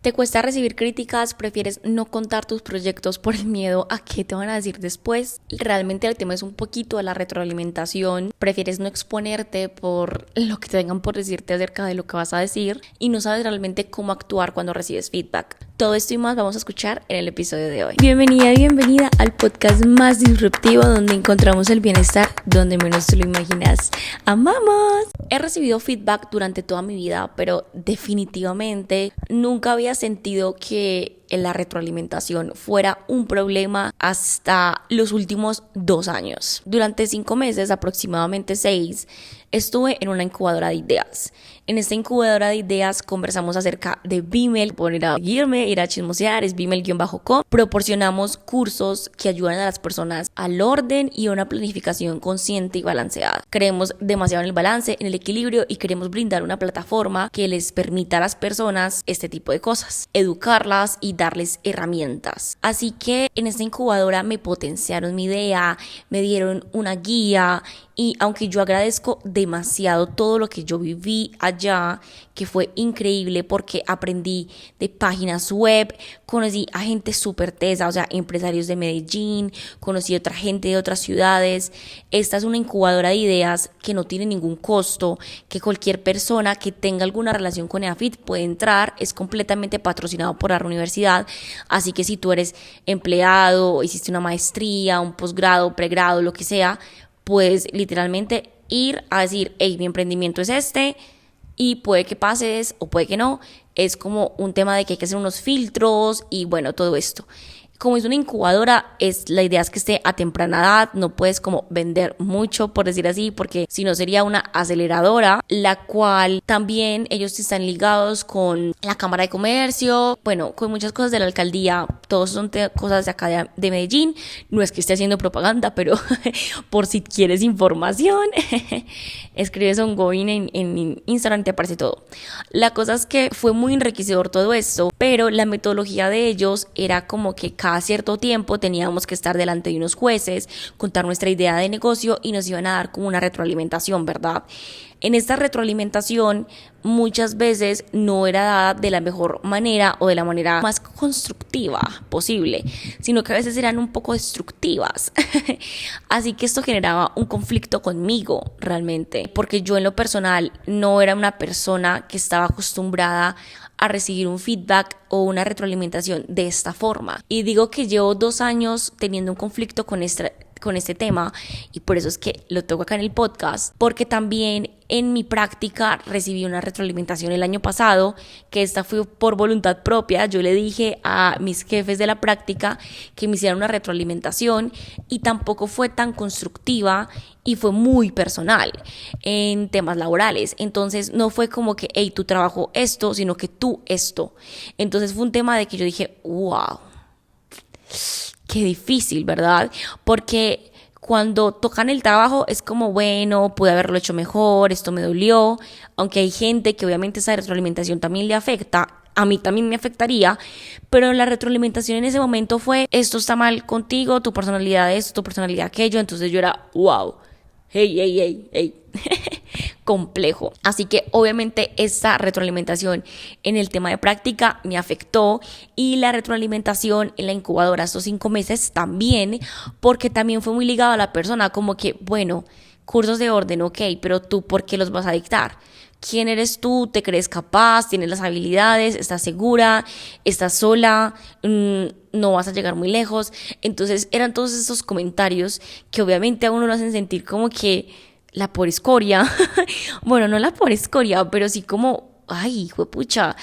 ¿Te cuesta recibir críticas? ¿Prefieres no contar tus proyectos por el miedo a qué te van a decir después? Realmente el tema es un poquito de la retroalimentación. ¿Prefieres no exponerte por lo que te tengan por decirte acerca de lo que vas a decir y no sabes realmente cómo actuar cuando recibes feedback? Todo esto y más vamos a escuchar en el episodio de hoy. Bienvenida y bienvenida al podcast más disruptivo donde encontramos el bienestar donde menos te lo imaginas. ¡Amamos! He recibido feedback durante toda mi vida, pero definitivamente nunca había sentido que la retroalimentación fuera un problema hasta los últimos 2 años. Durante 5 meses, aproximadamente 6, estuve en una incubadora de ideas. En esta incubadora de ideas conversamos acerca de Vimel, poner a seguirme, ir a chismosear, es Vimel-com. Proporcionamos cursos que ayudan a las personas al orden y a una planificación consciente y balanceada. Creemos demasiado en el balance, en el equilibrio y queremos brindar una plataforma que les permita a las personas este tipo de cosas, educarlas y darles herramientas. Así que en esta incubadora me potenciaron mi idea, me dieron una guía y aunque yo agradezco demasiado todo lo que yo viví allá, que fue increíble porque aprendí de páginas web, conocí a gente súper tesa, o sea, empresarios de Medellín, conocí a otra gente de otras ciudades. Esta es una incubadora de ideas que no tiene ningún costo, que cualquier persona que tenga alguna relación con EAFIT puede entrar, es completamente patrocinado por la universidad, así que si tú eres empleado, hiciste una maestría, un posgrado, pregrado, lo que sea, puedes literalmente ir a decir, hey, mi emprendimiento es este y puede que pases o puede que no. Es como un tema de que hay que hacer unos filtros y bueno, todo esto. Como es una incubadora, la idea es que esté a temprana edad, no puedes como vender mucho, por decir así, porque si no sería una aceleradora, la cual también ellos están ligados con la Cámara de Comercio, bueno, con muchas cosas de la alcaldía, todos son cosas de acá de Medellín, no es que esté haciendo propaganda, pero por si quieres información, escribes a un Goin en Instagram y te aparece todo. La cosa es que fue muy enriquecedor todo esto, pero la metodología de ellos era como que cada cierto tiempo teníamos que estar delante de unos jueces, contar nuestra idea de negocio y nos iban a dar como una retroalimentación, ¿verdad? En esta retroalimentación muchas veces no era dada de la mejor manera o de la manera más constructiva posible, sino que a veces eran un poco destructivas. Así que esto generaba un conflicto conmigo realmente, porque yo en lo personal no era una persona que estaba acostumbrada a recibir un feedback o una retroalimentación de esta forma. Y digo que llevo 2 años teniendo un conflicto con este tema y por eso es que lo toco acá en el podcast, porque también en mi práctica recibí una retroalimentación el año pasado, que esta fue por voluntad propia. Yo le dije a mis jefes de la práctica que me hicieran una retroalimentación y tampoco fue tan constructiva y fue muy personal en temas laborales. Entonces no fue como que, hey, tu trabajo esto, sino que tú esto. Entonces fue un tema de que yo dije, wow, qué difícil, ¿verdad? Porque cuando tocan el trabajo es como, bueno, pude haberlo hecho mejor, esto me dolió, aunque hay gente que obviamente esa retroalimentación también le afecta, a mí también me afectaría, pero la retroalimentación en ese momento fue, esto está mal contigo, tu personalidad esto, tu personalidad aquello, entonces yo era, wow, hey, complejo. Así que obviamente esta retroalimentación en el tema de práctica me afectó y la retroalimentación en la incubadora estos 5 meses también, porque también fue muy ligado a la persona, como que, bueno, cursos de orden, ok, pero tú, ¿por qué los vas a dictar? ¿Quién eres tú? ¿Te crees capaz? ¿Tienes las habilidades? ¿Estás segura? ¿Estás sola? ¿No vas a llegar muy lejos? Entonces eran todos esos comentarios que obviamente a uno lo hacen sentir como que la por escoria. Bueno, no la por escoria, pero sí como, ay, juepucha,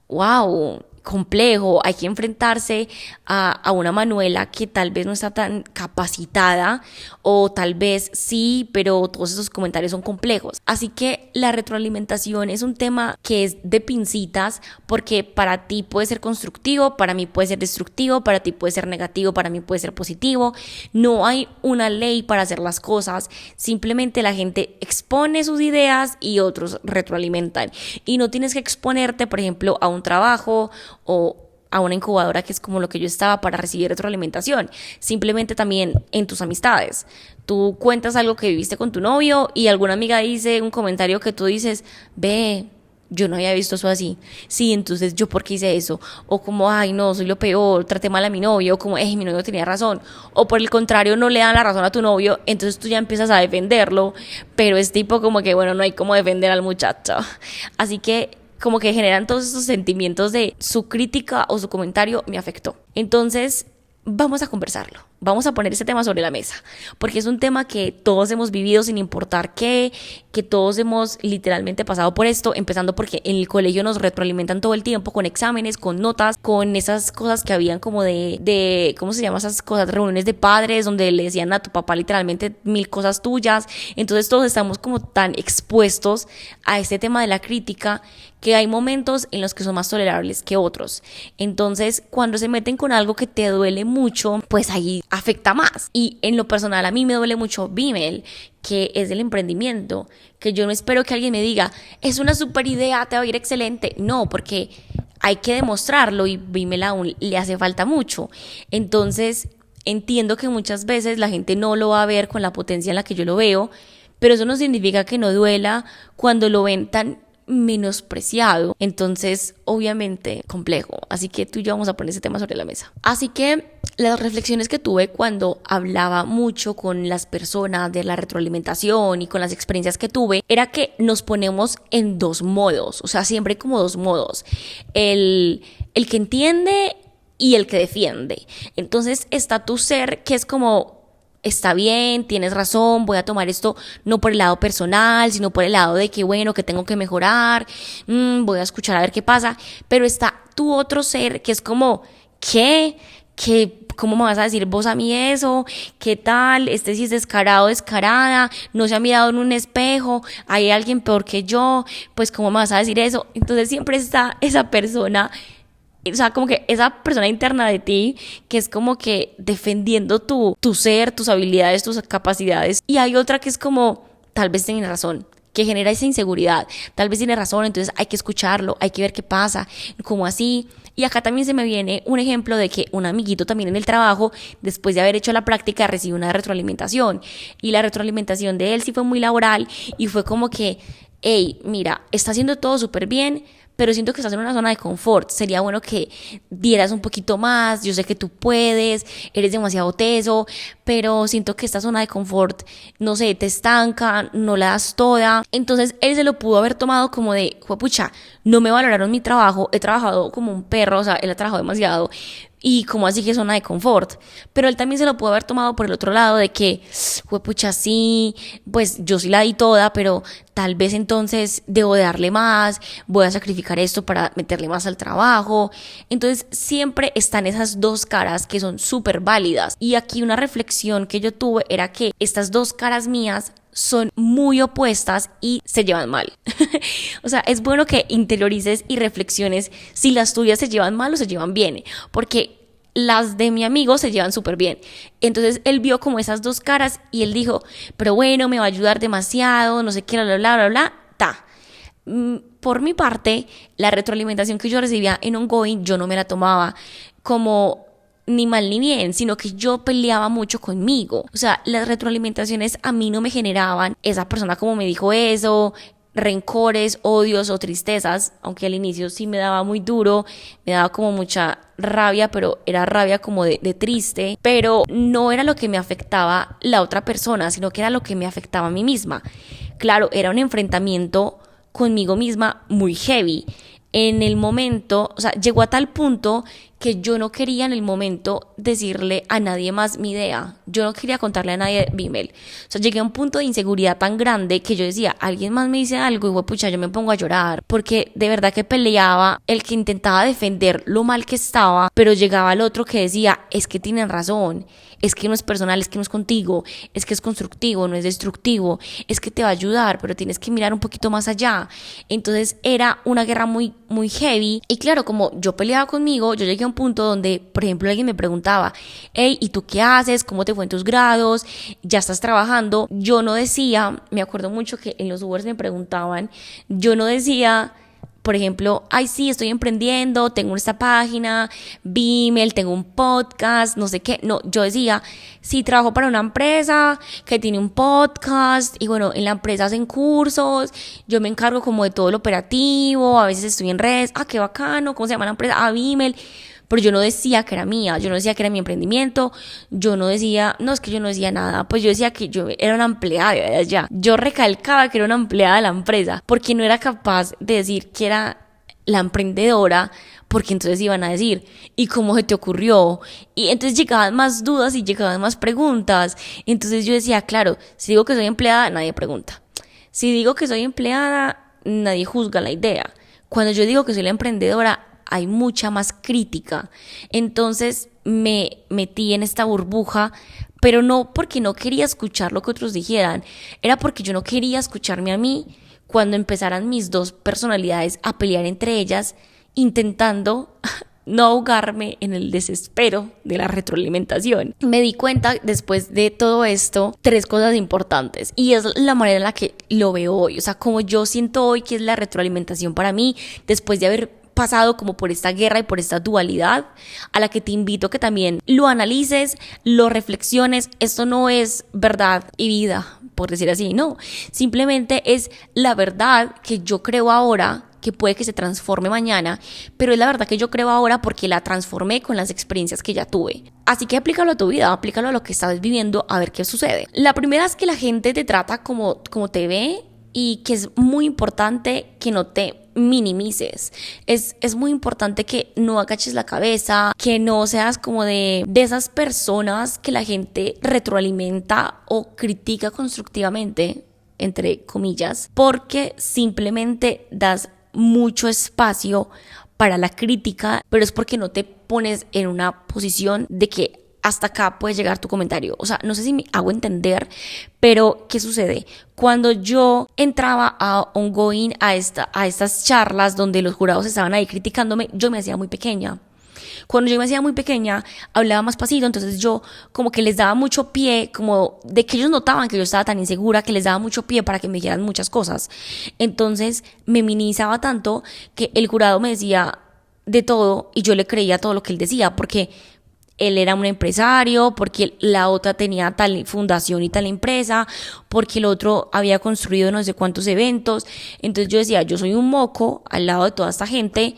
wow, complejo. Hay que enfrentarse a una Manuela que tal vez no está tan capacitada o tal vez sí, pero todos esos comentarios son complejos. Así que la retroalimentación es un tema que es de pincitas, porque para ti puede ser constructivo, para mí puede ser destructivo, para ti puede ser negativo, para mí puede ser positivo. No hay una ley para hacer las cosas, simplemente la gente expone sus ideas y otros retroalimentan. Y no tienes que exponerte, por ejemplo, a un trabajo o a una incubadora, que es como lo que yo estaba, para recibir retroalimentación. Simplemente también en tus amistades. Tú cuentas algo que viviste con tu novio y alguna amiga dice un comentario que tú dices, ve, yo no había visto eso así. Sí, entonces yo por qué hice eso. O como, ay, no, soy lo peor, traté mal a mi novio. O como, mi novio tenía razón. O por el contrario, no le dan la razón a tu novio. Entonces tú ya empiezas a defenderlo. Pero es tipo como que, bueno, no hay como defender al muchacho. Así que como que generan todos esos sentimientos de su crítica o su comentario me afectó. Entonces, vamos a conversarlo. Vamos a poner ese tema sobre la mesa, porque es un tema que todos hemos vivido sin importar qué, que todos hemos literalmente pasado por esto, empezando porque en el colegio nos retroalimentan todo el tiempo con exámenes, con notas, con esas cosas que habían como de ¿cómo se llama esas cosas? Reuniones de padres donde le decían a tu papá literalmente 1000 cosas tuyas. Entonces todos estamos como tan expuestos a este tema de la crítica que hay momentos en los que son más tolerables que otros. Entonces, cuando se meten con algo que te duele mucho, pues ahí afecta más. Y en lo personal a mí me duele mucho Vimel, que es del emprendimiento, que yo no espero que alguien me diga, es una super idea, te va a ir excelente. No, porque hay que demostrarlo y Vimel aún le hace falta mucho. Entonces, entiendo que muchas veces la gente no lo va a ver con la potencia en la que yo lo veo, pero eso no significa que no duela cuando lo ven tan menospreciado. Entonces, obviamente, complejo. Así que tú y yo vamos a poner ese tema sobre la mesa. Así que las reflexiones que tuve cuando hablaba mucho con las personas de la retroalimentación y con las experiencias que tuve, era que nos ponemos en dos modos. O sea, siempre hay como dos modos. El que entiende y el que defiende. Entonces está tu ser, que es como, está bien, tienes razón, voy a tomar esto no por el lado personal, sino por el lado de que bueno, que tengo que mejorar, voy a escuchar a ver qué pasa. Pero está tu otro ser, que es como, ¿qué? ¿Cómo me vas a decir vos a mí eso? ¿Qué tal? Este sí es descarado, descarada, no se ha mirado en un espejo, hay alguien peor que yo, pues ¿cómo me vas a decir eso? Entonces siempre está esa persona, o sea, como que esa persona interna de ti, que es como que defendiendo tu ser, tus habilidades, tus capacidades. Y hay otra que es como, tal vez tiene razón, que genera esa inseguridad. Tal vez tiene razón, entonces hay que escucharlo, hay que ver qué pasa, como así. Y acá también se me viene un ejemplo de que un amiguito también en el trabajo, después de haber hecho la práctica, recibió una retroalimentación. Y la retroalimentación de él sí fue muy laboral y fue como que, hey, mira, está haciendo todo súper bien, pero siento que estás en una zona de confort. Sería bueno que dieras un poquito más. Yo sé que tú puedes, eres demasiado teso, pero siento que esta zona de confort, no sé, te estanca, no la das toda. Entonces él se lo pudo haber tomado como de, juepucha, no me valoraron mi trabajo, he trabajado como un perro, o sea, él ha trabajado demasiado. Y como así que zona de confort. Pero él también se lo pudo haber tomado por el otro lado de que, pucha, sí, pues yo sí la di toda, pero tal vez entonces debo de darle más, voy a sacrificar esto para meterle más al trabajo. Entonces siempre están esas dos caras que son súper válidas. Y aquí una reflexión que yo tuve era que estas dos caras mías son muy opuestas y se llevan mal. O sea, es bueno que interiorices y reflexiones si las tuyas se llevan mal o se llevan bien, porque las de mi amigo se llevan súper bien. Entonces él vio como esas dos caras y él dijo, pero bueno, me va a ayudar demasiado, no sé qué, bla, bla, bla, bla, ta. Por mi parte, la retroalimentación que yo recibía en Ongoing, yo no me la tomaba como ni mal ni bien, sino que yo peleaba mucho conmigo. O sea, las retroalimentaciones a mí no me generaban esa persona como me dijo eso, rencores, odios o tristezas, aunque al inicio sí me daba muy duro, me daba como mucha rabia, pero era rabia como de triste, pero no era lo que me afectaba la otra persona, sino que era lo que me afectaba a mí misma. Claro, era un enfrentamiento conmigo misma muy heavy. En el momento, o sea, llegó a tal punto que yo no quería en el momento decirle a nadie más mi idea. Yo no quería contarle a nadie Vimel. O sea, llegué a un punto de inseguridad tan grande que yo decía, alguien más me dice algo y pucha, yo me pongo a llorar. Porque de verdad que peleaba el que intentaba defender lo mal que estaba, pero llegaba el otro que decía, es que tienen razón. Es que no es personal, es que no es contigo, es que es constructivo, no es destructivo, es que te va a ayudar, pero tienes que mirar un poquito más allá. Entonces era una guerra muy, muy heavy. Y claro, como yo peleaba conmigo, yo llegué a un punto donde, por ejemplo, alguien me preguntaba, hey, ¿y tú qué haces? ¿Cómo te fue en tus grados? ¿Ya estás trabajando? Yo no decía, me acuerdo mucho que en los Ubers me preguntaban, yo no decía, por ejemplo, ay sí, estoy emprendiendo, tengo esta página, Vimeo, tengo un podcast, no sé qué. No, yo decía, sí, trabajo para una empresa que tiene un podcast y bueno, en la empresa hacen cursos, yo me encargo como de todo lo operativo, a veces estoy en redes, qué bacano, ¿cómo se llama la empresa? Vimeo. Pero yo no decía que era mía, yo no decía que era mi emprendimiento, yo no decía, no, es que yo no decía nada, pues yo decía que yo era una empleada de allá. Yo recalcaba que era una empleada de la empresa, porque no era capaz de decir que era la emprendedora, porque entonces iban a decir, ¿y cómo se te ocurrió? Y entonces llegaban más dudas y llegaban más preguntas. Entonces yo decía, claro, si digo que soy empleada, nadie pregunta. Si digo que soy empleada, nadie juzga la idea. Cuando yo digo que soy la emprendedora, hay mucha más crítica. Entonces me metí en esta burbuja, pero no porque no quería escuchar lo que otros dijeran, era porque yo no quería escucharme a mí cuando empezaran mis dos personalidades a pelear entre ellas, intentando no ahogarme en el desespero de la retroalimentación. Me di cuenta después de todo esto, 3 cosas importantes, y es la manera en la que lo veo hoy, o sea, como yo siento hoy que es la retroalimentación para mí, después de haber pasado como por esta guerra y por esta dualidad, a la que te invito a que también lo analices, lo reflexiones. Esto no es verdad y vida, por decir así, no, simplemente es la verdad que yo creo ahora, que puede que se transforme mañana, pero es la verdad que yo creo ahora porque la transformé con las experiencias que ya tuve. Así que aplícalo a tu vida, aplícalo a lo que estás viviendo, a ver qué sucede. La primera es que la gente te trata como te ve, y que es muy importante que no te minimices. Es muy importante que no agaches la cabeza, que no seas como de esas personas que la gente retroalimenta o critica constructivamente, entre comillas, porque simplemente das mucho espacio para la crítica, pero es porque no te pones en una posición de que hasta acá puede llegar tu comentario. O sea, no sé si me hago entender, pero ¿qué sucede? Cuando yo entraba a ongoing, a estas charlas donde los jurados estaban ahí criticándome, yo me hacía muy pequeña. Cuando yo me hacía muy pequeña, hablaba más pasito, entonces yo como que les daba mucho pie, como de que ellos notaban que yo estaba tan insegura, que les daba mucho pie para que me dijeran muchas cosas. Entonces me minimizaba tanto que el jurado me decía de todo y yo le creía todo lo que él decía, porque él era un empresario, porque la otra tenía tal fundación y tal empresa, porque el otro había construido no sé cuántos eventos. Entonces yo decía, yo soy un moco al lado de toda esta gente,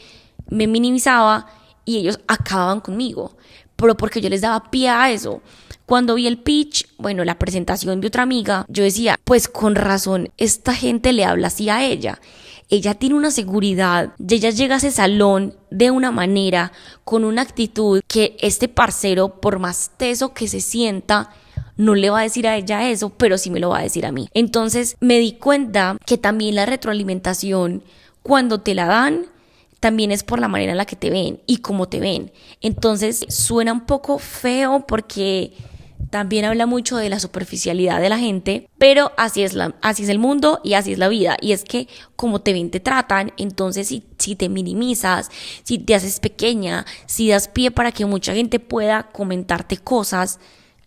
me minimizaba y ellos acababan conmigo, pero porque yo les daba pie a eso. Cuando vi el pitch, bueno, la presentación de otra amiga, yo decía, pues con razón, esta gente le habla así a ella. Ella tiene una seguridad, ella llega a ese salón de una manera, con una actitud que este parcero, por más teso que se sienta, no le va a decir a ella eso, pero sí me lo va a decir a mí. Entonces me di cuenta que también la retroalimentación, cuando te la dan, también es por la manera en la que te ven y cómo te ven. Entonces suena un poco feo porque también habla mucho de la superficialidad de la gente, pero así es el mundo y así es la vida. Y es que como te ven, te tratan. Entonces si te minimizas, si te haces pequeña, si das pie para que mucha gente pueda comentarte cosas,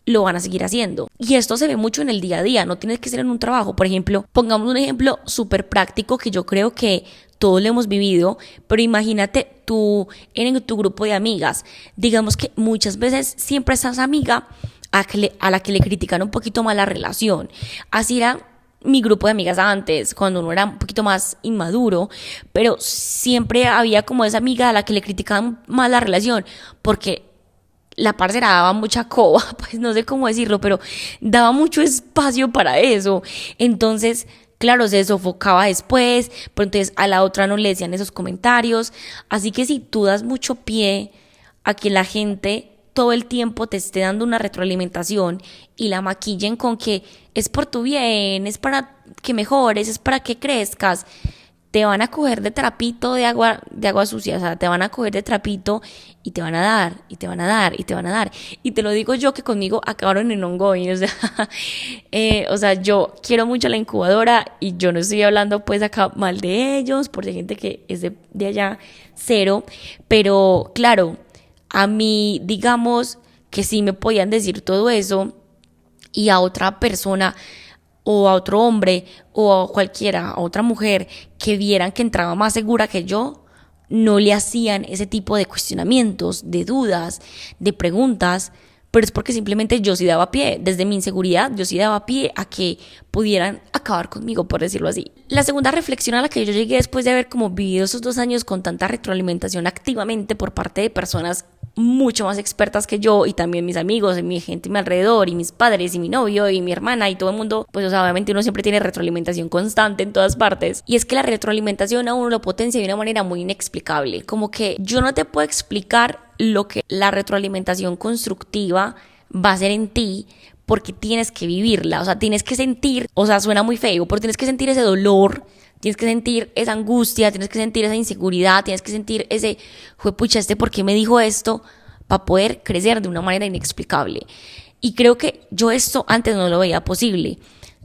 lo van a seguir haciendo. Y esto se ve mucho en el día a día, no tienes que ser en un trabajo. Por ejemplo, pongamos un ejemplo súper práctico que yo creo que todos lo hemos vivido, pero imagínate tú en tu grupo de amigas. Digamos que muchas veces siempre estás amiga a la que le critican un poquito más la relación. Así era mi grupo de amigas antes, cuando uno era un poquito más inmaduro, pero siempre había como esa amiga a la que le criticaban más la relación, porque la parcera daba mucha coba, pues no sé cómo decirlo, pero daba mucho espacio para eso. Entonces, claro, se sofocaba después, pero entonces a la otra no le decían esos comentarios. Así que si tú das mucho pie a que la gente todo el tiempo te esté dando una retroalimentación y la maquillen con que es por tu bien, es para que mejores, es para que crezcas, te van a coger de trapito de agua sucia. O sea, te van a coger de trapito y te van a dar, y te van a dar, y te van a dar. Y te lo digo yo, que conmigo acabaron en ongoing. O sea, yo quiero mucho a la incubadora y yo no estoy hablando pues acá mal de ellos, por si hay gente que es de allá, cero. Pero claro, a mí, digamos que sí me podían decir todo eso, y a otra persona o a otro hombre o a cualquiera, a otra mujer que vieran que entraba más segura que yo, no le hacían ese tipo de cuestionamientos, de dudas, de preguntas, pero es porque simplemente yo sí daba pie, desde mi inseguridad, yo sí daba pie a que pudieran acabar conmigo, por decirlo así. La segunda reflexión a la que yo llegué después de haber como vivido esos 2 años con tanta retroalimentación activamente por parte de personas mucho más expertas que yo y también mis amigos y mi gente a mi alrededor y mis padres y mi novio y mi hermana y todo el mundo, pues o sea, obviamente uno siempre tiene retroalimentación constante en todas partes y es que la retroalimentación a uno lo potencia de una manera muy inexplicable, como que yo no te puedo explicar lo que la retroalimentación constructiva va a hacer en ti porque tienes que vivirla, o sea, tienes que sentir, o sea, suena muy feo, pero tienes que sentir ese dolor, tienes que sentir esa angustia, tienes que sentir esa inseguridad, tienes que sentir ese, juepucha, ¿por qué me dijo esto? Para poder crecer de una manera inexplicable. Y creo que yo esto antes no lo veía posible.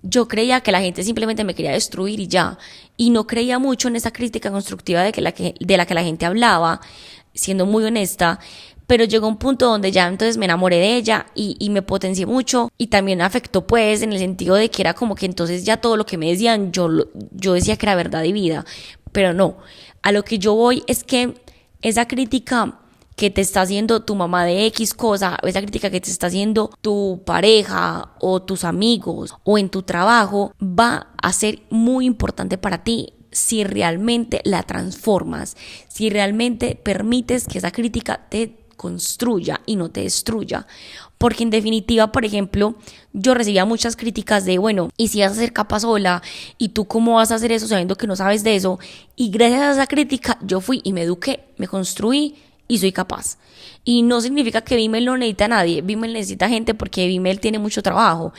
Yo creía que la gente simplemente me quería destruir y ya. Y no creía mucho en esa crítica constructiva de la que la gente hablaba, siendo muy honesta. Pero llegó un punto donde ya entonces me enamoré de ella y me potencié mucho y también afectó pues en el sentido de que era como que entonces ya todo lo que me decían yo decía que era verdad y vida, pero no, a lo que yo voy es que esa crítica que te está haciendo tu mamá de X cosa, o esa crítica que te está haciendo tu pareja o tus amigos o en tu trabajo va a ser muy importante para ti si realmente la transformas, si realmente permites que esa crítica te construya y no te destruya. Porque en definitiva, por ejemplo, yo recibía muchas críticas de, bueno, ¿y si vas a ser capaz sola? ¿Y tú cómo vas a hacer eso sabiendo que no sabes de eso? Y gracias a esa crítica yo fui y me eduqué, me construí y soy capaz. Y no significa que Vimel no necesita a nadie, Vimel necesita gente porque Vimel tiene mucho trabajo.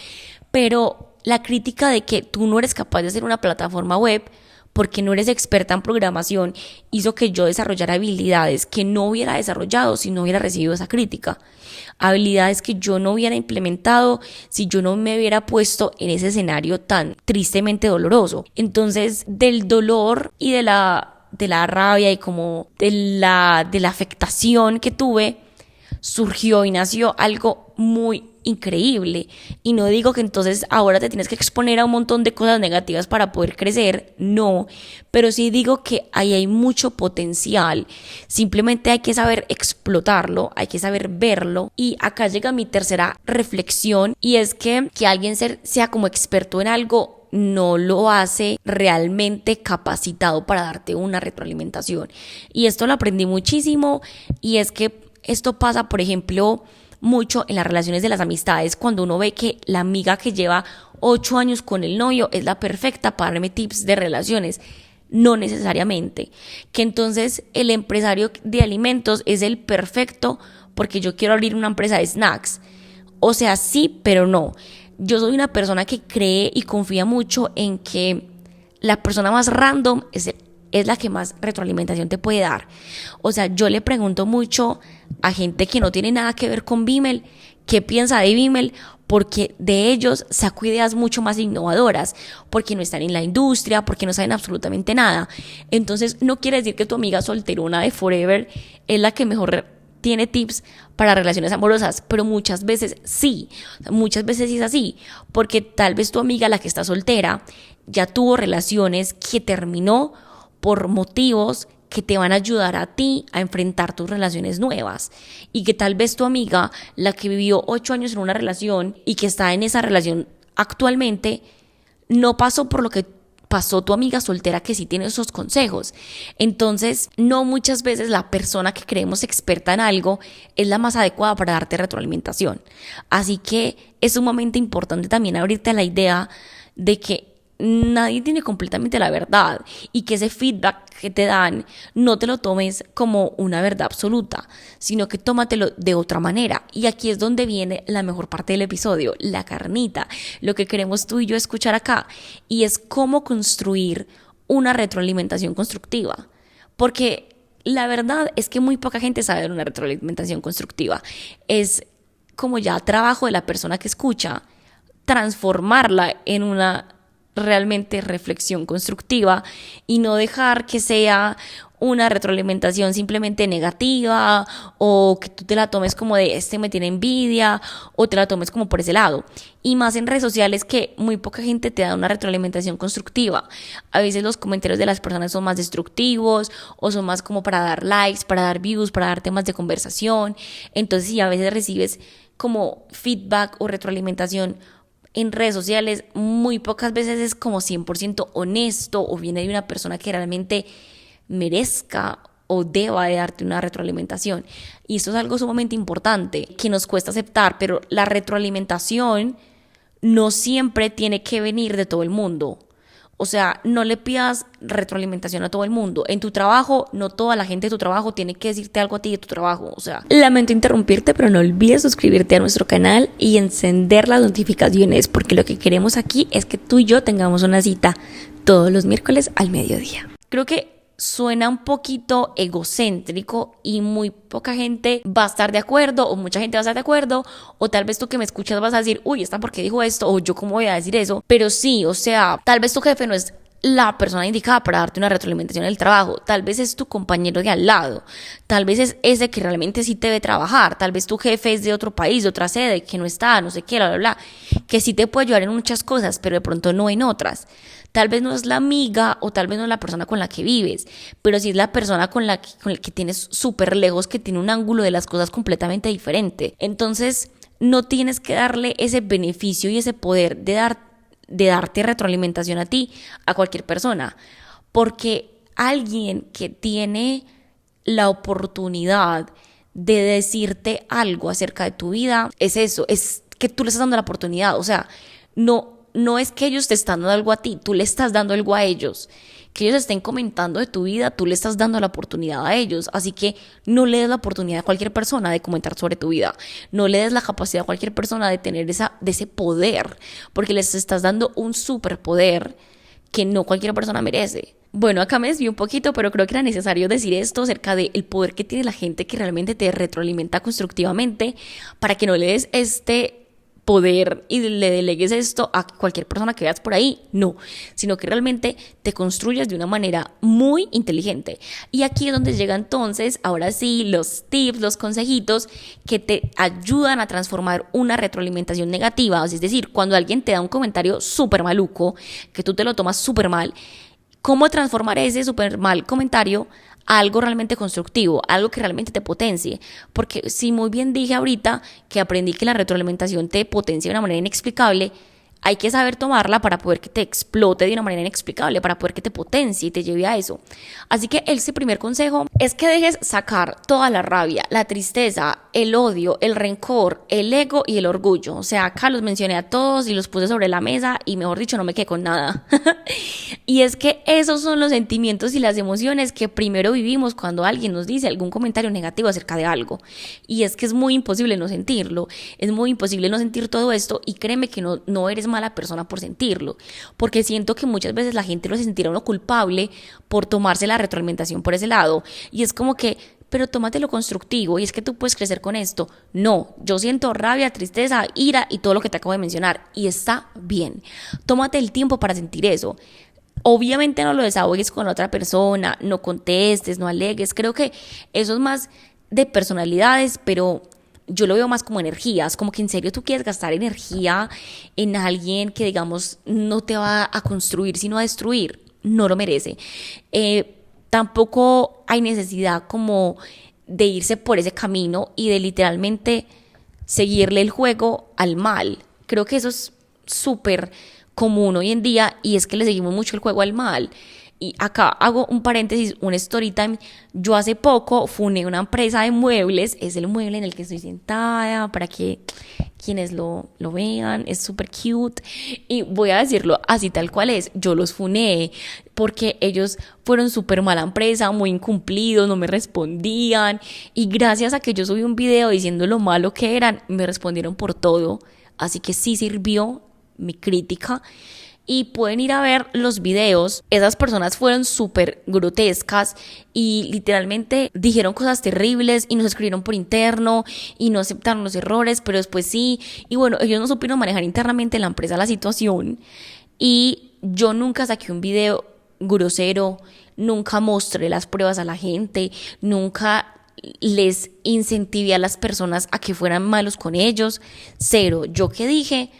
Pero la crítica de que tú no eres capaz de hacer una plataforma web porque no eres experta en programación, hizo que yo desarrollara habilidades que no hubiera desarrollado si no hubiera recibido esa crítica. Habilidades que yo no hubiera implementado si yo no me hubiera puesto en ese escenario tan tristemente doloroso. Entonces, del dolor y de la rabia y como de la afectación que tuve, surgió y nació algo muy increíble. Y no digo que entonces ahora te tienes que exponer a un montón de cosas negativas para poder crecer, no, pero sí digo que ahí hay mucho potencial, simplemente hay que saber explotarlo, hay que saber verlo. Y acá llega mi tercera reflexión y es que alguien sea como experto en algo no lo hace realmente capacitado para darte una retroalimentación. Y esto lo aprendí muchísimo y es que esto pasa, por ejemplo, mucho en las relaciones de las amistades, cuando uno ve que la amiga que lleva 8 años con el novio es la perfecta para darme tips de relaciones. No necesariamente. Que entonces el empresario de alimentos es el perfecto porque yo quiero abrir una empresa de snacks. O sea, sí, pero no. Yo soy una persona que cree y confía mucho en que la persona más random es la que más retroalimentación te puede dar. O sea, yo le pregunto mucho a gente que no tiene nada que ver con Vimel, qué piensa de Vimel, porque de ellos saco ideas mucho más innovadoras, porque no están en la industria, porque no saben absolutamente nada. Entonces, no quiere decir que tu amiga solterona de Forever es la que mejor tiene tips para relaciones amorosas, pero muchas veces sí es así, porque tal vez tu amiga, la que está soltera, ya tuvo relaciones que terminó por motivos que te van a ayudar a ti a enfrentar tus relaciones nuevas, y que tal vez tu amiga, la que vivió 8 años en una relación y que está en esa relación actualmente, no pasó por lo que pasó tu amiga soltera, que sí tiene esos consejos. Entonces, no muchas veces la persona que creemos experta en algo es la más adecuada para darte retroalimentación. Así que es sumamente importante también abrirte a la idea de que nadie tiene completamente la verdad y que ese feedback que te dan no te lo tomes como una verdad absoluta, sino que tómatelo de otra manera. Y aquí es donde viene la mejor parte del episodio, la carnita, lo que queremos tú y yo escuchar acá, y es cómo construir una retroalimentación constructiva. Porque la verdad es que muy poca gente sabe de una retroalimentación constructiva. Es como ya trabajo de la persona que escucha transformarla en una realmente reflexión constructiva y no dejar que sea una retroalimentación simplemente negativa o que tú te la tomes como de este me tiene envidia o te la tomes como por ese lado. Y más en redes sociales que muy poca gente te da una retroalimentación constructiva. A veces los comentarios de las personas son más destructivos o son más como para dar likes, para dar views, para dar temas de conversación. Entonces sí, a veces recibes como feedback o retroalimentación en redes sociales, muy pocas veces es como 100% honesto o viene de una persona que realmente merezca o deba de darte una retroalimentación. Y esto es algo sumamente importante que nos cuesta aceptar, pero la retroalimentación no siempre tiene que venir de todo el mundo. O sea, no le pidas retroalimentación a todo el mundo. En tu trabajo, no toda la gente de tu trabajo tiene que decirte algo a ti de tu trabajo. O sea, lamento interrumpirte, pero no olvides suscribirte a nuestro canal y encender las notificaciones, porque lo que queremos aquí es que tú y yo tengamos una cita todos los miércoles al mediodía. Creo que suena un poquito egocéntrico y muy poca gente va a estar de acuerdo o mucha gente va a estar de acuerdo o tal vez tú que me escuchas vas a decir, uy, ¿esta por qué dijo esto? O yo cómo voy a decir eso, pero sí, o sea, tal vez tu jefe no es la persona indicada para darte una retroalimentación en el trabajo, tal vez es tu compañero de al lado, tal vez es ese que realmente sí te debe trabajar, tal vez tu jefe es de otro país, de otra sede, que no está, no sé qué, bla, bla, bla, que sí te puede ayudar en muchas cosas, pero de pronto no en otras. Tal vez no es la amiga o tal vez no es la persona con la que vives, pero sí es la persona con la que tienes súper lejos, que tiene un ángulo de las cosas completamente diferente. Entonces, no tienes que darle ese beneficio y ese poder de darte retroalimentación a ti, a cualquier persona, porque alguien que tiene la oportunidad de decirte algo acerca de tu vida, es eso, es que tú le estás dando la oportunidad, o sea, no es que ellos te están dando algo a ti, tú le estás dando algo a ellos. Que ellos estén comentando de tu vida, tú le estás dando la oportunidad a ellos. Así que no le des la oportunidad a cualquier persona de comentar sobre tu vida. No le des la capacidad a cualquier persona de tener de ese poder, porque les estás dando un superpoder que no cualquier persona merece. Bueno, acá me desvío un poquito, pero creo que era necesario decir esto acerca del poder que tiene la gente que realmente te retroalimenta constructivamente para que no le des este poder y le delegues esto a cualquier persona que veas por ahí, no, sino que realmente te construyas de una manera muy inteligente. Y aquí es donde llega entonces, ahora sí, los tips, los consejitos que te ayudan a transformar una retroalimentación negativa, es decir, cuando alguien te da un comentario súper maluco, que tú te lo tomas súper mal, ¿cómo transformar ese súper mal comentario a algo realmente constructivo, algo que realmente te potencie? Porque si muy bien dije ahorita que aprendí que la retroalimentación te potencia de una manera inexplicable, hay que saber tomarla para poder que te explote de una manera inexplicable, para poder que te potencie y te lleve a eso. Así que ese primer consejo es que dejes sacar toda la rabia, la tristeza, el odio, el rencor, el ego y el orgullo. O sea, acá los mencioné a todos y los puse sobre la mesa y mejor dicho no me quedé con nada. Y es que esos son los sentimientos y las emociones que primero vivimos cuando alguien nos dice algún comentario negativo acerca de algo. Y es que es muy imposible no sentirlo, es muy imposible no sentir todo esto y créeme que no eres mala persona por sentirlo, porque siento que muchas veces la gente lo se sentirá uno culpable por tomarse la retroalimentación por ese lado y es como que, pero tómate lo constructivo y es que tú puedes crecer con esto. No, yo siento rabia, tristeza, ira y todo lo que te acabo de mencionar y está bien, tómate el tiempo para sentir eso. Obviamente no lo desahogues con otra persona, no contestes, no alegues, creo que eso es más de personalidades, pero yo lo veo más como energías, como que en serio tú quieres gastar energía en alguien que digamos no te va a construir sino a destruir, no lo merece. Tampoco hay necesidad como de irse por ese camino y de literalmente seguirle el juego al mal. Creo que eso es súper común hoy en día y es que le seguimos mucho el juego al mal. Y acá hago un paréntesis, un story time. Yo hace poco fundé una empresa de muebles, es el mueble en el que estoy sentada para que quienes lo vean, es súper cute y voy a decirlo así tal cual es, yo los fundé porque ellos fueron súper mala empresa, muy incumplidos, no me respondían y gracias a que yo subí un video diciendo lo malo que eran, me respondieron por todo, así que sí sirvió mi crítica. Y pueden ir a ver los videos, esas personas fueron súper grotescas y literalmente dijeron cosas terribles y nos escribieron por interno y no aceptaron los errores, pero después sí, y bueno, ellos no supieron manejar internamente en la empresa la situación y yo nunca saqué un video grosero nunca mostré las pruebas a la gente, nunca les incentivé a las personas a que fueran malos con ellos, cero. Yo que dije,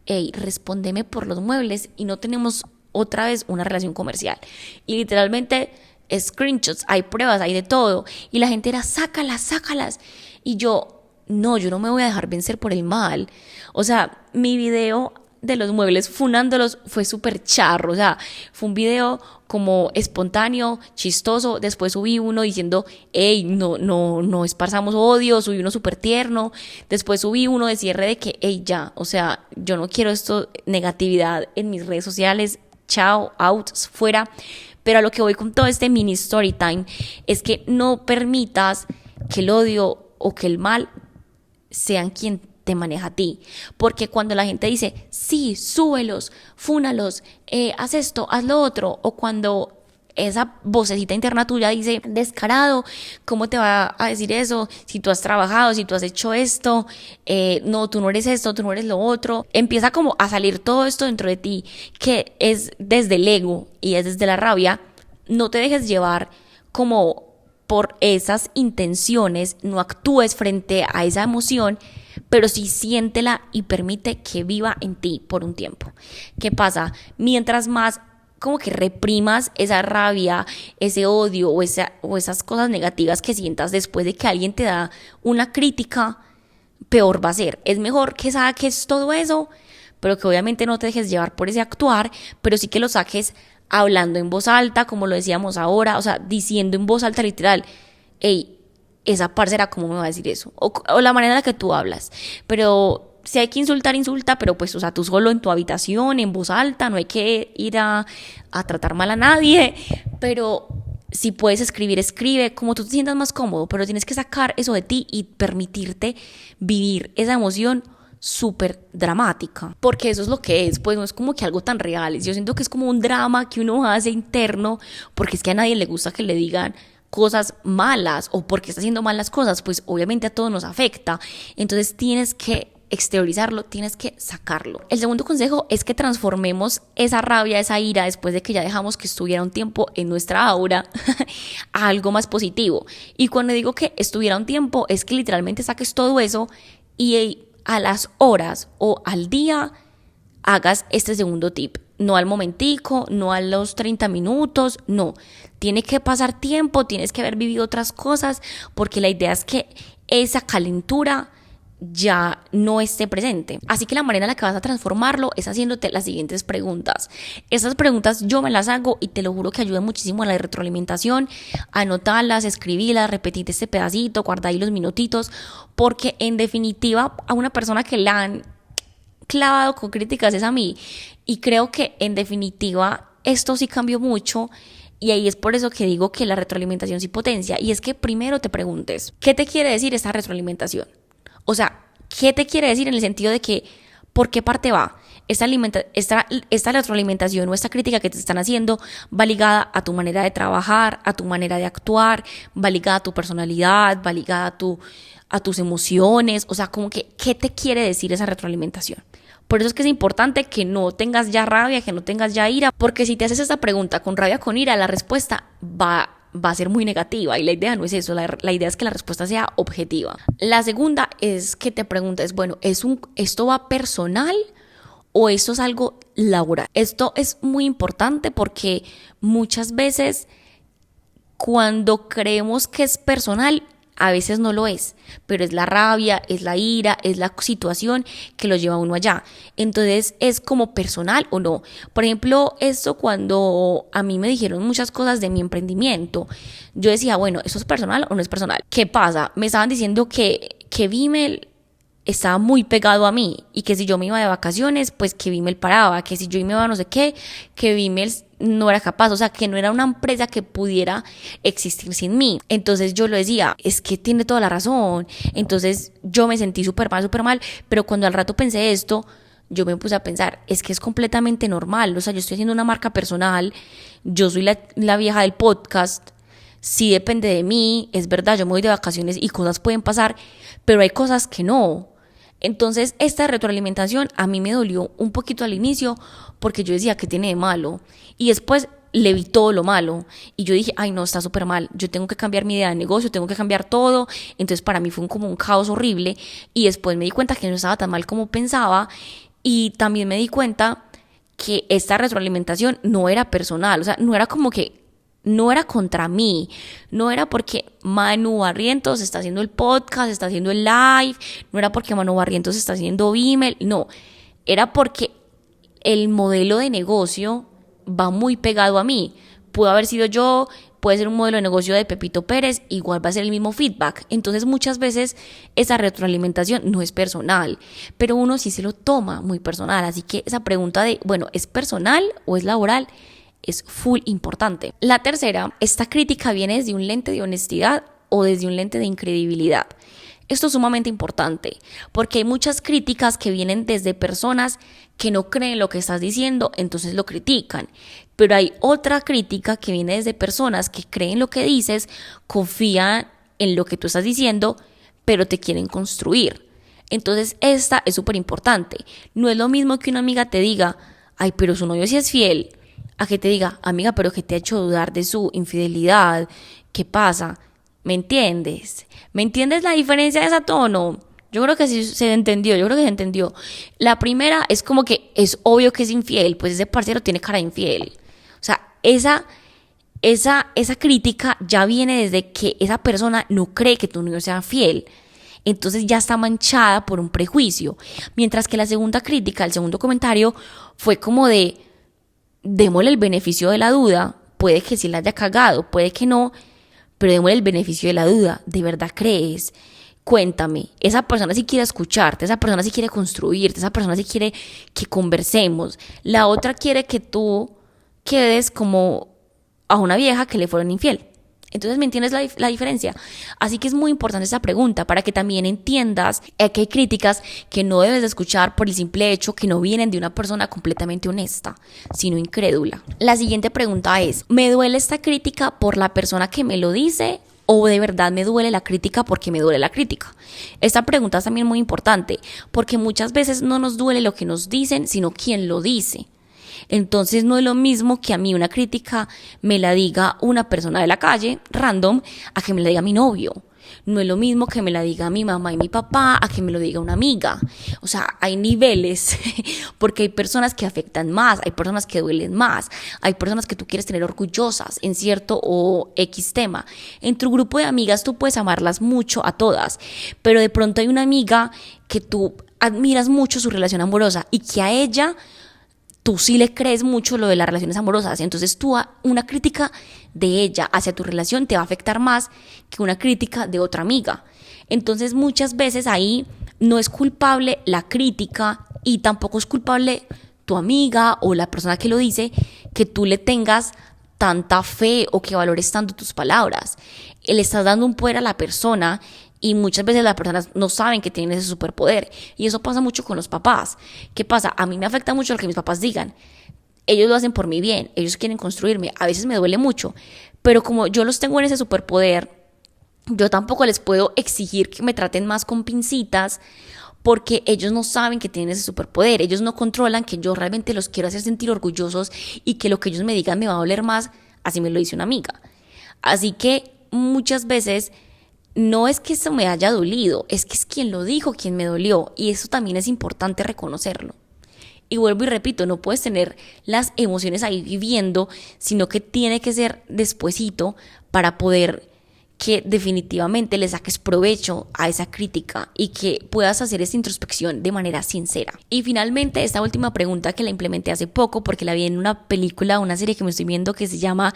hey, respóndeme por los muebles y no tenemos otra vez una relación comercial. Y literalmente screenshots, hay pruebas, hay de todo. Y la gente era, sácalas. Y yo no me voy a dejar vencer por el mal. O sea, mi video de los muebles funándolos fue súper charro, o sea, fue un video como espontáneo, chistoso. Después subí uno diciendo, hey, no esparzamos odio, subí uno súper tierno. Después subí uno de cierre de que, hey, ya, o sea, yo no quiero esto, negatividad en mis redes sociales, chao, out, fuera. Pero a lo que voy con todo este mini story time es que no permitas que el odio o que el mal sean quien te maneja a ti, porque cuando la gente dice, sí, súbelos, fúnalos, haz esto, haz lo otro, o cuando esa vocecita interna tuya dice, descarado, ¿cómo te va a decir eso? Si tú has trabajado, si tú has hecho esto, no, tú no eres esto, tú no eres lo otro. Empieza como a salir todo esto dentro de ti, que es desde el ego y es desde la rabia. No te dejes llevar como por esas intenciones, no actúes frente a esa emoción, pero sí siéntela y permite que viva en ti por un tiempo. ¿Qué pasa? Mientras más como que reprimas esa rabia, ese odio o esas cosas negativas que sientas después de que alguien te da una crítica, peor va a ser. Es mejor que saques todo eso, pero que obviamente no te dejes llevar por ese actuar, pero sí que lo saques hablando en voz alta, como lo decíamos ahora, o sea, diciendo en voz alta literal, hey, esa parcera, ¿cómo me va a decir eso? O la manera en la que tú hablas. Pero si hay que insultar, insulta, pero pues, o sea, tú solo en tu habitación, en voz alta, no hay que ir a tratar mal a nadie, pero si puedes escribir, escribe, como tú te sientas más cómodo, pero tienes que sacar eso de ti y permitirte vivir esa emoción súper dramática, porque eso es lo que es, pues no es como que algo tan real. Yo siento que es como un drama que uno hace interno, porque es que a nadie le gusta que le digan cosas malas o porque está haciendo mal las cosas, pues obviamente a todos nos afecta. Entonces tienes que exteriorizarlo, tienes que sacarlo. El segundo consejo es que transformemos esa rabia, esa ira, después de que ya dejamos que estuviera un tiempo en nuestra aura, a algo más positivo. Y cuando digo que estuviera un tiempo, es que literalmente saques todo eso y a las horas o al día hagas este segundo tip. No al momentico, no a los 30 minutos, no. Tiene que pasar tiempo, tienes que haber vivido otras cosas, porque la idea es que esa calentura ya no esté presente. Así que la manera en la que vas a transformarlo es haciéndote las siguientes preguntas. Esas preguntas yo me las hago y te lo juro que ayudan muchísimo a la retroalimentación. Anotarlas, escribirlas, repetir este pedacito, guardar ahí los minutitos, porque en definitiva a una persona que la han clavado con críticas es a mí, y creo que en definitiva esto sí cambió mucho. Y ahí es por eso que digo que la retroalimentación sí potencia, y es que primero te preguntes, ¿qué te quiere decir esta retroalimentación? O sea, ¿qué te quiere decir en el sentido de que, por qué parte va? Esta retroalimentación o esta crítica que te están haciendo va ligada a tu manera de trabajar, a tu manera de actuar, va ligada a tu personalidad, va ligada a tus emociones. O sea, como que, ¿qué te quiere decir esa retroalimentación? Por eso es que es importante que no tengas ya rabia, que no tengas ya ira, porque si te haces esta pregunta con rabia, con ira, la respuesta va a ser muy negativa, y la idea no es eso. La idea es que la respuesta sea objetiva. La segunda es que te preguntes, bueno, ¿esto va personal o esto es algo laboral? Esto es muy importante porque muchas veces cuando creemos que es personal, a veces no lo es, pero es la rabia, es la ira, es la situación que lo lleva a uno allá. Entonces, ¿es como personal o no? Por ejemplo, esto cuando a mí me dijeron muchas cosas de mi emprendimiento, yo decía, bueno, ¿eso es personal o no es personal? ¿Qué pasa? Me estaban diciendo que Vimel estaba muy pegado a mí, y que si yo me iba de vacaciones, pues que Vimel paraba, que si yo me iba a no sé qué, que Vimel no era capaz, o sea, que no era una empresa que pudiera existir sin mí. Entonces yo lo decía, es que tiene toda la razón. Entonces yo me sentí súper mal, pero cuando al rato pensé esto, yo me puse a pensar, es que es completamente normal. O sea, yo estoy haciendo una marca personal, yo soy la vieja del podcast, sí depende de mí, es verdad, yo me voy de vacaciones y cosas pueden pasar, pero hay cosas que no. Entonces esta retroalimentación a mí me dolió un poquito al inicio, porque yo decía, ¿qué tiene de malo? Y después le vi todo lo malo y yo dije, ay no, está súper mal, yo tengo que cambiar mi idea de negocio, tengo que cambiar todo. Entonces para mí fue como un caos horrible y después me di cuenta que no estaba tan mal como pensaba y también me di cuenta que esta retroalimentación no era personal, o sea, no era como que, no era contra mí, no era porque Manu Barrientos está haciendo el podcast, está haciendo el live, no era porque Manu Barrientos está haciendo Vimel, no, era porque el modelo de negocio va muy pegado a mí. Pudo haber sido yo, puede ser un modelo de negocio de Pepito Pérez, igual va a ser el mismo feedback. Entonces muchas veces esa retroalimentación no es personal, pero uno sí se lo toma muy personal. Así que esa pregunta de, bueno, ¿es personal o es laboral? Es full importante. La tercera, esta crítica viene desde un lente de honestidad o desde un lente de incredibilidad. Esto es sumamente importante porque hay muchas críticas que vienen desde personas que no creen lo que estás diciendo, entonces lo critican. Pero hay otra crítica que viene desde personas que creen lo que dices, confían en lo que tú estás diciendo, pero te quieren construir. Entonces esta es súper importante. No es lo mismo que una amiga te diga, ay, pero su novio sí es fiel, a que te diga, amiga, pero que te ha hecho dudar de su infidelidad, ¿qué pasa? ¿Me entiendes? ¿Me entiendes la diferencia de ese tono? Yo creo que sí se entendió, yo creo que se entendió. La primera es como que es obvio que es infiel, pues ese parcero tiene cara de infiel. O sea, esa crítica ya viene desde que esa persona no cree que tu novio sea fiel. Entonces ya está manchada por un prejuicio. Mientras que la segunda crítica, el segundo comentario, fue como de, démosle el beneficio de la duda. Puede que sí la haya cagado, puede que no, pero démosle el beneficio de la duda. ¿De verdad crees? Cuéntame, esa persona sí quiere escucharte, esa persona sí quiere construirte, esa persona sí quiere que conversemos. La otra quiere que tú quedes como a una vieja que le fueron infiel. Entonces, ¿me entiendes la diferencia? Así que es muy importante esa pregunta para que también entiendas que hay críticas que no debes de escuchar por el simple hecho que no vienen de una persona completamente honesta, sino incrédula. La siguiente pregunta es, ¿me duele esta crítica por la persona que me lo dice o de verdad me duele la crítica porque me duele la crítica? Esta pregunta es también muy importante porque muchas veces no nos duele lo que nos dicen, sino quién lo dice. Entonces no es lo mismo que a mí una crítica me la diga una persona de la calle, random, a que me la diga mi novio. No es lo mismo que me la diga mi mamá y mi papá a que me lo diga una amiga. O sea, hay niveles, porque hay personas que afectan más, hay personas que duelen más, hay personas que tú quieres tener orgullosas en cierto o X tema. En tu grupo de amigas tú puedes amarlas mucho a todas, pero de pronto hay una amiga que tú admiras mucho su relación amorosa y que a ella tú sí le crees mucho lo de las relaciones amorosas, entonces una crítica de ella hacia tu relación te va a afectar más que una crítica de otra amiga. Entonces muchas veces ahí no es culpable la crítica y tampoco es culpable tu amiga o la persona que lo dice que tú le tengas tanta fe o que valores tanto tus palabras. Le estás dando un poder a la persona y muchas veces las personas no saben que tienen ese superpoder. Y eso pasa mucho con los papás. ¿Qué pasa? A mí me afecta mucho lo que mis papás digan. Ellos lo hacen por mi bien, ellos quieren construirme. A veces me duele mucho, pero como yo los tengo en ese superpoder, yo tampoco les puedo exigir que me traten más con pincitas porque ellos no saben que tienen ese superpoder. Ellos no controlan que yo realmente los quiero hacer sentir orgullosos y que lo que ellos me digan me va a doler más, así me lo dice una amiga. Así que muchas veces no es que eso me haya dolido, es que es quien lo dijo, quien me dolió, y eso también es importante reconocerlo. Y vuelvo y repito, no puedes tener las emociones ahí viviendo, sino que tiene que ser despuesito para poder que definitivamente le saques provecho a esa crítica y que puedas hacer esa introspección de manera sincera. Y finalmente, esta última pregunta que la implementé hace poco porque la vi en una película, una serie que me estoy viendo que se llama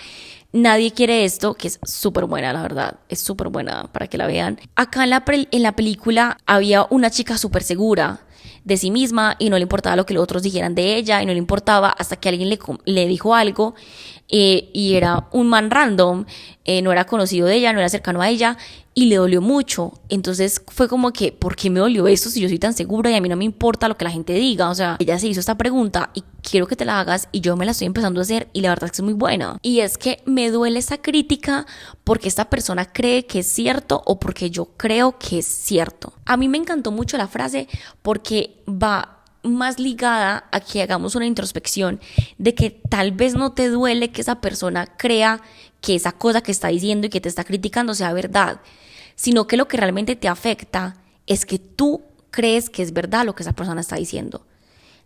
Nadie quiere esto, que es súper buena, la verdad, es súper buena para que la vean. Acá en la película había una chica súper segura de sí misma y no le importaba lo que los otros dijeran de ella y no le importaba hasta que alguien le dijo algo y era un man random, no era conocido de ella, no era cercano a ella y le dolió mucho. Entonces fue como que, ¿por qué me dolió esto si yo soy tan segura y a mí no me importa lo que la gente diga? O sea, ella se hizo esta pregunta y quiero que te la hagas y yo me la estoy empezando a hacer y la verdad es que es muy buena. Y es que me duele esa crítica porque esta persona cree que es cierto o porque yo creo que es cierto. A mí me encantó mucho la frase porque va más ligada a que hagamos una introspección de que tal vez no te duele que esa persona crea que esa cosa que está diciendo y que te está criticando sea verdad, sino que lo que realmente te afecta es que tú crees que es verdad lo que esa persona está diciendo.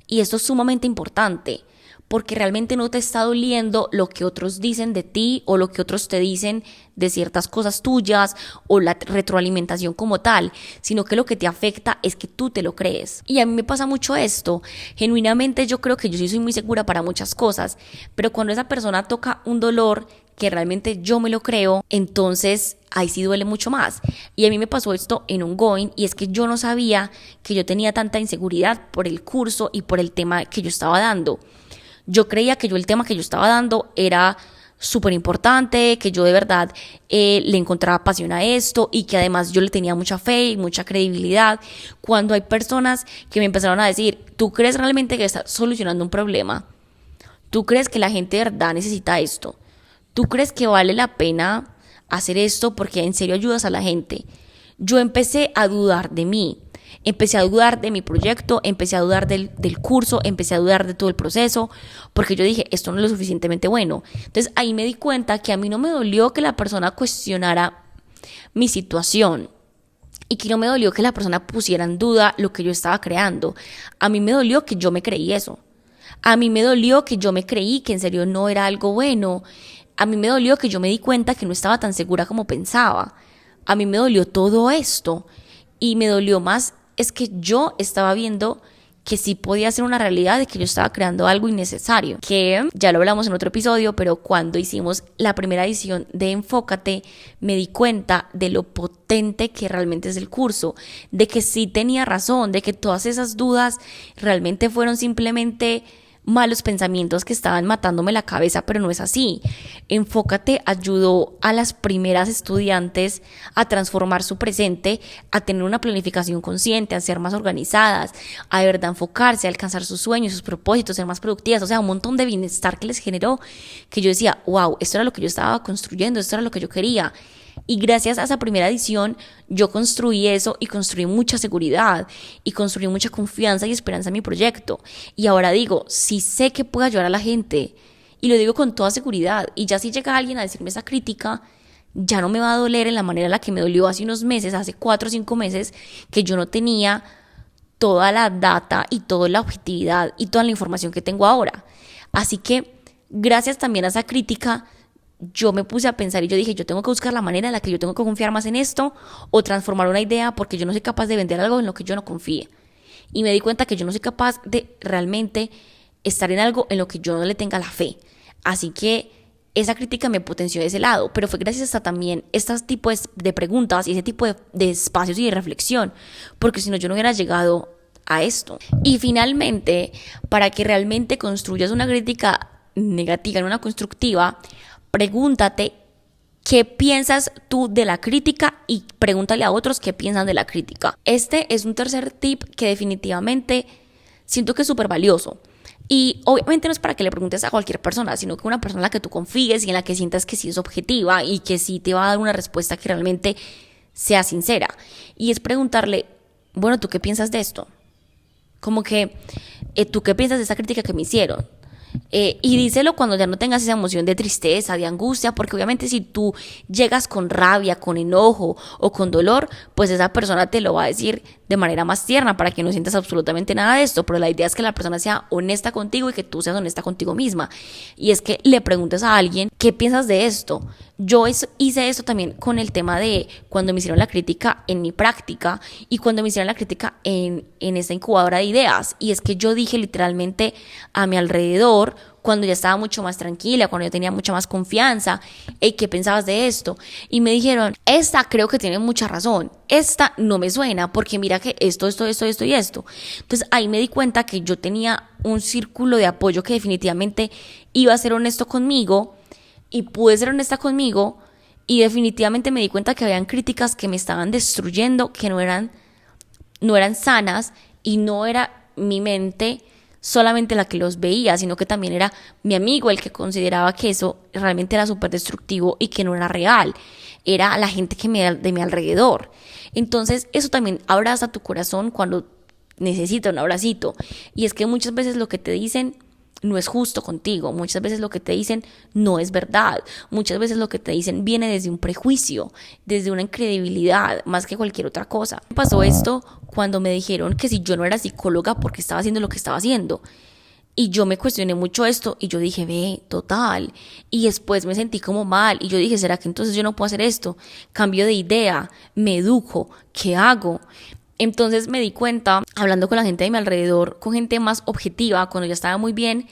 Y esto es sumamente importante, porque realmente no te está doliendo lo que otros dicen de ti o lo que otros te dicen de ciertas cosas tuyas o la retroalimentación como tal, sino que lo que te afecta es que tú te lo crees. Y a mí me pasa mucho esto. Genuinamente yo creo que yo sí soy muy segura para muchas cosas, pero cuando esa persona toca un dolor que realmente yo me lo creo, entonces ahí sí duele mucho más. Y a mí me pasó esto en Ongoing, y es que yo no sabía que yo tenía tanta inseguridad por el curso y por el tema que yo estaba dando. Yo creía que el tema que yo estaba dando era súper importante, que yo de verdad le encontraba pasión a esto y que además yo le tenía mucha fe y mucha credibilidad. Cuando hay personas que me empezaron a decir, ¿tú crees realmente que estás solucionando un problema? ¿Tú crees que la gente de verdad necesita esto? ¿Tú crees que vale la pena hacer esto porque en serio ayudas a la gente? Yo empecé a dudar de mí, empecé a dudar de mi proyecto, empecé a dudar del curso, empecé a dudar de todo el proceso, porque yo dije, esto no es lo suficientemente bueno. Entonces ahí me di cuenta que a mí no me dolió que la persona cuestionara mi situación y que no me dolió que la persona pusiera en duda lo que yo estaba creando. A mí me dolió que yo me creí eso. A mí me dolió que yo me creí que en serio no era algo bueno. A mí me dolió que yo me di cuenta que no estaba tan segura como pensaba. A mí me dolió todo esto. Y me dolió más es que yo estaba viendo que sí podía ser una realidad, de que yo estaba creando algo innecesario. Que ya lo hablamos en otro episodio, pero cuando hicimos la primera edición de Enfócate, me di cuenta de lo potente que realmente es el curso, de que sí tenía razón, de que todas esas dudas realmente fueron simplemente malos pensamientos que estaban matándome la cabeza, pero no es así. Enfócate ayudó a las primeras estudiantes a transformar su presente, a tener una planificación consciente, a ser más organizadas, a de verdad enfocarse, a alcanzar sus sueños, sus propósitos, ser más productivas, o sea, un montón de bienestar que les generó, que yo decía, wow, esto era lo que yo estaba construyendo, esto era lo que yo quería. Y gracias a esa primera edición yo construí eso y construí mucha seguridad y construí mucha confianza y esperanza en mi proyecto. Y ahora digo, sí sé que puedo ayudar a la gente y lo digo con toda seguridad. Y ya si llega alguien a decirme esa crítica, ya no me va a doler en la manera en la que me dolió hace unos meses, hace 4 o 5 meses, que yo no tenía toda la data y toda la objetividad y toda la información que tengo ahora. Así que gracias también a esa crítica, yo me puse a pensar y yo dije, yo tengo que buscar la manera en la que yo tengo que confiar más en esto o transformar una idea, porque yo no soy capaz de vender algo en lo que yo no confíe. Y me di cuenta que yo no soy capaz de realmente estar en algo en lo que yo no le tenga la fe. Así que esa crítica me potenció de ese lado, pero fue gracias a también estos tipos de preguntas y ese tipo de espacios y de reflexión, porque si no yo no hubiera llegado a esto. Y finalmente, para que realmente construyas una crítica negativa, no una constructiva, pregúntate qué piensas tú de la crítica y pregúntale a otros qué piensan de la crítica. Este es un tercer tip que definitivamente siento que es súper valioso. Y obviamente no es para que le preguntes a cualquier persona, sino que una persona en la que tú confíes y en la que sientas que sí es objetiva y que sí te va a dar una respuesta que realmente sea sincera. Y es preguntarle, bueno, ¿tú qué piensas de esto? Como que, ¿tú qué piensas de esa crítica que me hicieron? Y díselo cuando ya no tengas esa emoción de tristeza, de angustia, porque obviamente si tú llegas con rabia, con enojo o con dolor, pues esa persona te lo va a decir de manera más tierna para que no sientas absolutamente nada de esto, pero la idea es que la persona sea honesta contigo y que tú seas honesta contigo misma, y es que le preguntes a alguien, ¿qué piensas de esto? Yo hice esto también con el tema de cuando me hicieron la crítica en mi práctica y cuando me hicieron la crítica en esta incubadora de ideas, y es que yo dije literalmente a mi alrededor, cuando ya estaba mucho más tranquila, cuando yo tenía mucha más confianza, hey, ¿qué pensabas de esto? Y me dijeron, esta creo que tiene mucha razón, esta no me suena porque mira que esto y esto. Entonces ahí me di cuenta que yo tenía un círculo de apoyo que definitivamente iba a ser honesto conmigo, y pude ser honesta conmigo, y definitivamente me di cuenta que habían críticas que me estaban destruyendo, que no eran sanas, y no era mi mente solamente la que los veía, sino que también era mi amigo el que consideraba que eso realmente era súper destructivo y que no era real, era la gente de mi alrededor. Entonces eso también abraza tu corazón cuando necesita un abracito. Y es que muchas veces lo que te dicen no es justo contigo, muchas veces lo que te dicen no es verdad, muchas veces lo que te dicen viene desde un prejuicio, desde una incredibilidad, más que cualquier otra cosa. Me pasó esto cuando me dijeron que si yo no era psicóloga, porque estaba haciendo lo que estaba haciendo. Y yo me cuestioné mucho esto y yo dije, ve, total. Y después me sentí como mal y yo dije, ¿será que entonces yo no puedo hacer esto? Cambio de idea, me educo, ¿qué hago? Entonces me di cuenta, hablando con la gente de mi alrededor, con gente más objetiva, cuando ya estaba muy bien,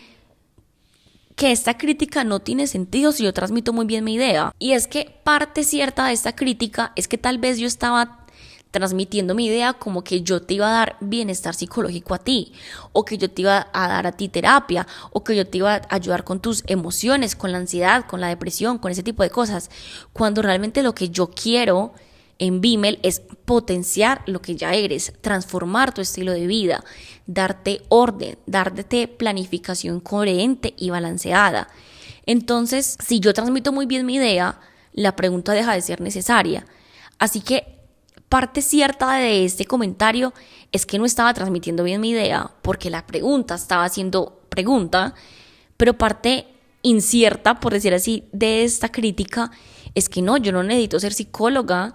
que esta crítica no tiene sentido si yo transmito muy bien mi idea. Y es que parte cierta de esta crítica es que tal vez yo estaba transmitiendo mi idea como que yo te iba a dar bienestar psicológico a ti, o que yo te iba a dar a ti terapia, o que yo te iba a ayudar con tus emociones, con la ansiedad, con la depresión, con ese tipo de cosas, cuando realmente lo que yo quiero en Vimel es potenciar lo que ya eres, transformar tu estilo de vida, darte orden, darte planificación coherente y balanceada. Entonces, si yo transmito muy bien mi idea, la pregunta deja de ser necesaria. Así que parte cierta de este comentario es que no estaba transmitiendo bien mi idea porque la pregunta estaba siendo pregunta, pero parte incierta, por decir así, de esta crítica es que no, yo no necesito ser psicóloga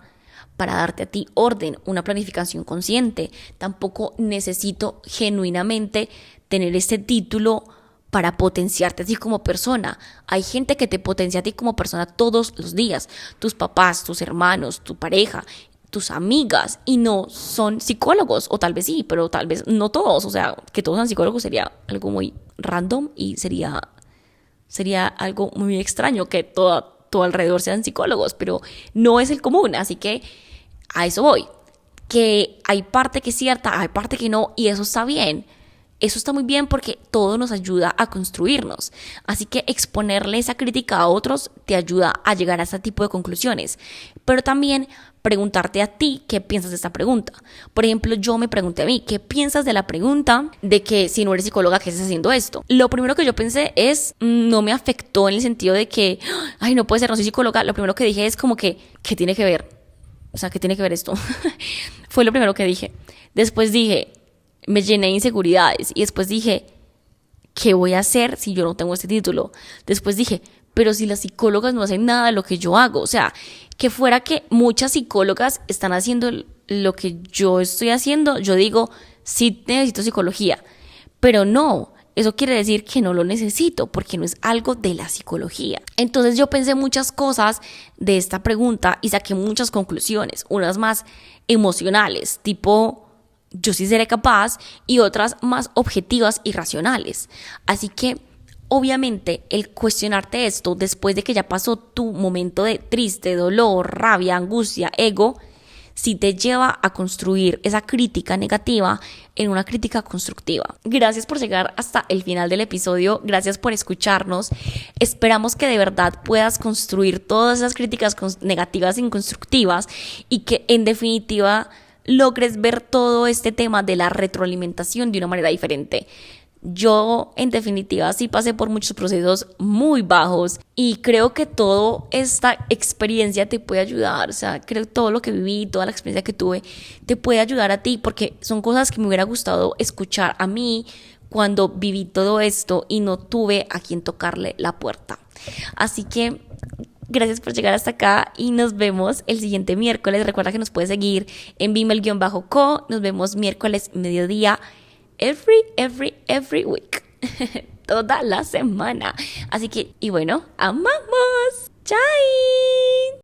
para darte a ti orden, una planificación consciente. Tampoco necesito genuinamente tener este título para potenciarte a ti como persona. Hay gente que te potencia a ti como persona todos los días, tus papás, tus hermanos, tu pareja, tus amigas, y no son psicólogos, o tal vez sí, pero tal vez no todos. O sea, que todos sean psicólogos sería algo muy random y sería algo muy extraño que todo alrededor sean psicólogos, pero no es el común. Así que a eso voy, que hay parte que es cierta, hay parte que no, y eso está bien. Eso está muy bien porque todo nos ayuda a construirnos. Así que exponerle esa crítica a otros te ayuda a llegar a ese tipo de conclusiones. Pero también preguntarte a ti qué piensas de esta pregunta. Por ejemplo, yo me pregunté a mí, ¿qué piensas de la pregunta de que si no eres psicóloga, qué estás haciendo esto? Lo primero que yo pensé es, no me afectó en el sentido de que, ay, no puede ser, no soy psicóloga. Lo primero que dije es como que, ¿qué tiene que ver? O sea, ¿qué tiene que ver esto? Fue lo primero que dije. Después dije, me llené de inseguridades y después dije, ¿qué voy a hacer si yo no tengo este título? Después dije, pero si las psicólogas no hacen nada de lo que yo hago, o sea, que fuera que muchas psicólogas están haciendo lo que yo estoy haciendo, yo digo, sí necesito psicología, pero no, eso quiere decir que no lo necesito porque no es algo de la psicología. Entonces yo pensé muchas cosas de esta pregunta y saqué muchas conclusiones, unas más emocionales, tipo, yo sí seré capaz, y otras más objetivas y racionales. Así que obviamente el cuestionarte esto después de que ya pasó tu momento de triste, dolor, rabia, angustia, ego, sí te lleva a construir esa crítica negativa en una crítica constructiva. Gracias por llegar hasta el final del episodio, gracias por escucharnos. Esperamos que de verdad puedas construir todas esas críticas negativas y constructivas, y que en definitiva logres ver todo este tema de la retroalimentación de una manera diferente. Yo, en definitiva, sí pasé por muchos procesos muy bajos y creo que toda esta experiencia te puede ayudar. O sea, creo que todo lo que viví, toda la experiencia que tuve, te puede ayudar a ti, porque son cosas que me hubiera gustado escuchar a mí cuando viví todo esto y no tuve a quien tocarle la puerta. Así que gracias por llegar hasta acá y nos vemos el siguiente miércoles. Recuerda que nos puedes seguir en Vimel_co. Nos vemos miércoles mediodía, every week. Toda la semana. Así que, y bueno, amamos. ¡Chai!